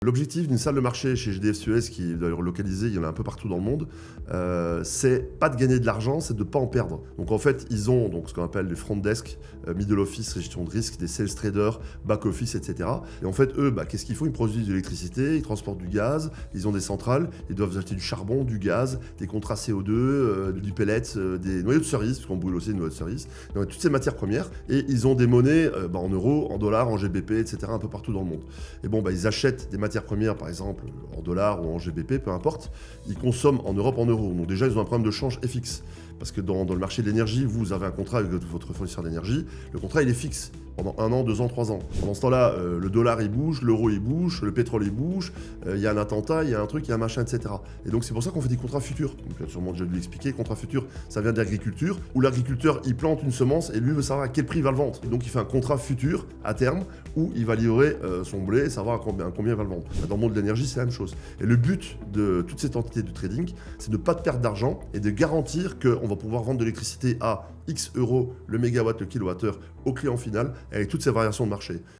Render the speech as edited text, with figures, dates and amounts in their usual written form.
L'objectif d'une salle de marché chez GDF Suez, qui est d'ailleurs localisée, il y en a un peu partout dans le monde, c'est pas de gagner de l'argent, c'est de ne pas en perdre. Donc en fait, ils ont donc, ce qu'on appelle les front desk, middle office, gestion de risque, des sales traders, back office, etc. Et en fait, eux, qu'est-ce qu'ils font? Ils produisent de l'électricité, ils transportent du gaz, ils ont des centrales, ils doivent acheter du charbon, du gaz, des contrats CO2, du pellet, des noyaux de cerise, parce qu'on brûle aussi des noyaux de cerise, donc toutes ces matières premières, et ils ont des monnaies en euros, en dollars, en GBP, etc. un peu partout dans le monde. Et bon, ils achètent des matières premières, par exemple, en dollars ou en GBP, peu importe, ils consomment en Europe en euros. Donc déjà, ils ont un problème de change FX. Parce que dans le marché de l'énergie, vous avez un contrat avec votre fournisseur d'énergie, le contrat il est fixe pendant 1 an, 2 ans, 3 ans. Pendant ce temps-là, le dollar il bouge, l'euro il bouge, le pétrole il bouge, il y a un attentat, il y a un truc, il y a un machin, etc. Et donc c'est pour ça qu'on fait des contrats futurs. Donc tu as sûrement déjà dû l'expliquer, contrat futur, ça vient de l'agriculture, où l'agriculteur il plante une semence et lui veut savoir à quel prix il va le vendre. Et donc il fait un contrat futur à terme où il va livrer son blé et savoir à combien il va le vendre. Dans le monde de l'énergie, c'est la même chose. Et le but de toute cette entité de trading, c'est de ne pas perdre d'argent et de garantir qu'on va pouvoir vendre de l'électricité à X euros le mégawatt, le kilowattheure au client final avec toutes ces variations de marché.